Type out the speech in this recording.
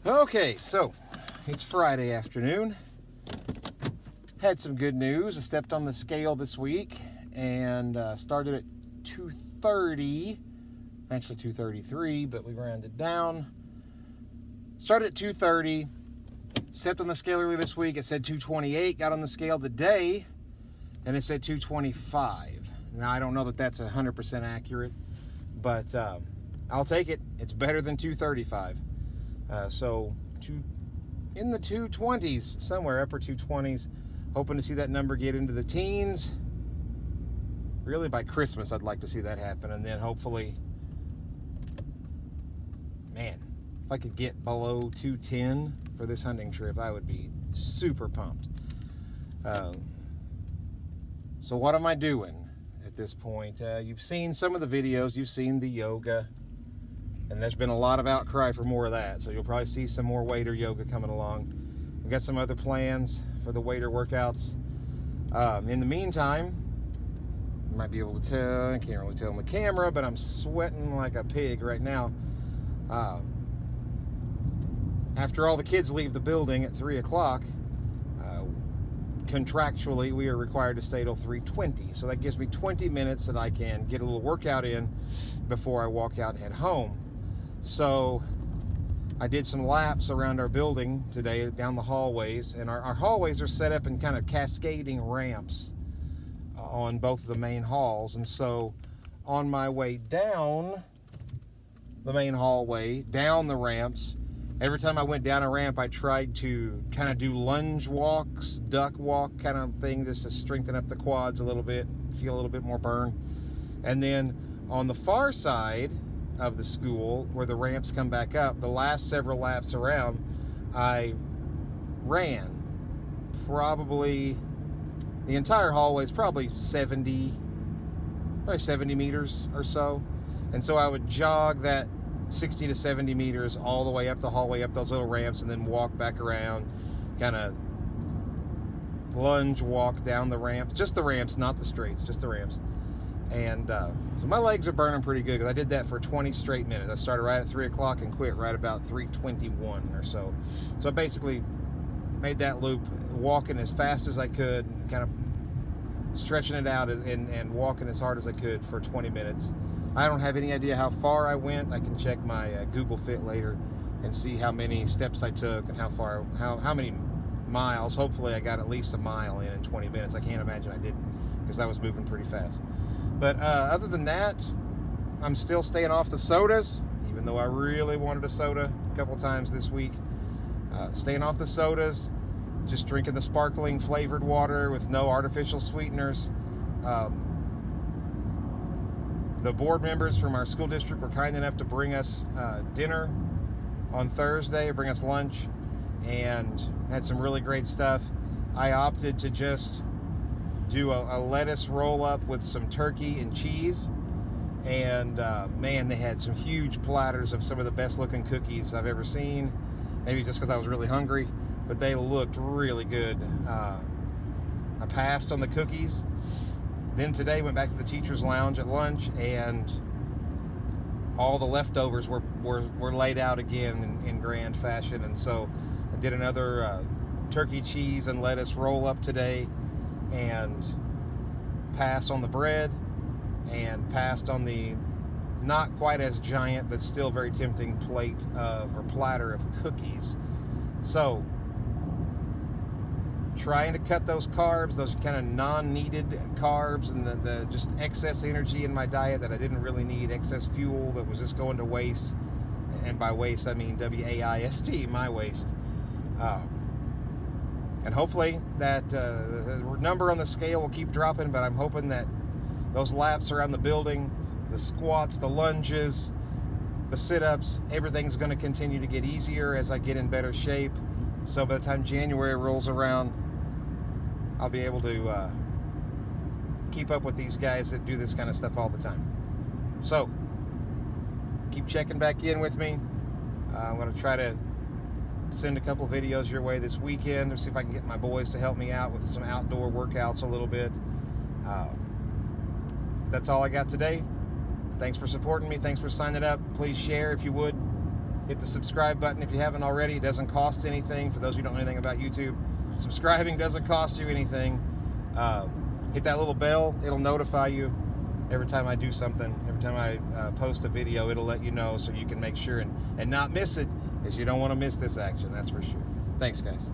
Okay, so it's Friday afternoon. Had some good news. I stepped on the scale this week and started at 230. Actually 233, but we rounded down. Started at 230. Stepped on the scale early this week. It said 228. Got on the scale today and it said 225. Now, I don't know that that's 100% accurate, but I'll take it. It's better than 235. So in the 220s, somewhere upper 220s. Hoping to see that number get into the teens. Really by Christmas, I'd like to see that happen. And then hopefully, man, if I could get below 210 for this hunting trip, I would be super pumped. So what am I doing at this point? You've seen some of the videos. You've seen the yoga. And there's been a lot of outcry for more of that. So you'll probably see some more wader yoga coming along. We've got some other plans for the wader workouts. In the meantime, you might be able to tell, I can't really tell on the camera, but I'm sweating like a pig right now. After all the kids leave the building at 3 o'clock, contractually we are required to stay till 3:20. So that gives me 20 minutes that I can get a little workout in before I walk out and head home. So I did some laps around our building today down the hallways, and our hallways are set up in kind of cascading ramps on both of the main halls. And so on my way down the main hallway, down the ramps, every time I went down a ramp, I tried to kind of do lunge walks, duck walk kind of thing, just to strengthen up the quads a little bit, feel a little bit more burn. And then on the far side of the school, where the ramps come back up, the last several laps around, I ran probably the entire hallway is probably 70 meters or so. And so I would jog that 60 to 70 meters all the way up the hallway, up those little ramps, and then walk back around, kind of lunge walk down the ramps, just the ramps, not the straights, just the ramps. And so my legs are burning pretty good because I did that for 20 straight minutes. I started right at 3 o'clock and quit right about 3:21 or so. So I basically made that loop, walking as fast as I could, kind of stretching it out and walking as hard as I could for 20 minutes. I don't have any idea how far I went. I can check my Google Fit later and see how many steps I took and how many miles. Hopefully I got at least a mile in 20 minutes. I can't imagine I didn't, because I was moving pretty fast. But other than that, I'm still staying off the sodas, even though I really wanted a soda a couple times this week. Staying off the sodas, just drinking the sparkling flavored water with no artificial sweeteners. The board members from our school district were kind enough to bring us dinner on Thursday, or bring us lunch, and had some really great stuff. I opted to just do a lettuce roll up with some turkey and cheese, and man, they had some huge platters of some of the best looking cookies I've ever seen. Maybe just because I was really hungry, but they looked really good. I passed on the cookies. Then today went back to the teacher's lounge at lunch, and all the leftovers were laid out again in grand fashion. And so I did another turkey, cheese, and lettuce roll up today, and passed on the bread, and passed on the not quite as giant but still very tempting platter of cookies. So trying to cut those carbs, those kind of non-needed carbs, and the just excess energy in my diet that I didn't really need, excess fuel that was just going to waste. And by waste, I mean W-A-I-S-T, my waste. And hopefully that the number on the scale will keep dropping, but I'm hoping that those laps around the building, the squats, the lunges, the sit-ups, everything's going to continue to get easier as I get in better shape. So by the time January rolls around, I'll be able to keep up with these guys that do this kind of stuff all the time. So keep checking back in with me. I'm going to try to send a couple videos your way this weekend to see if I can get my boys to help me out with some outdoor workouts a little bit. That's all I got today. Thanks for supporting me. Thanks for signing up. Please share if you would. Hit the subscribe button if you haven't already. It doesn't cost anything. For those who don't know anything about YouTube, subscribing doesn't cost you anything. Hit that little bell. It'll notify you every time I do something. Every time I post a video, it'll let you know so you can make sure and not miss it, because you don't want to miss this action. That's for sure. Thanks, guys.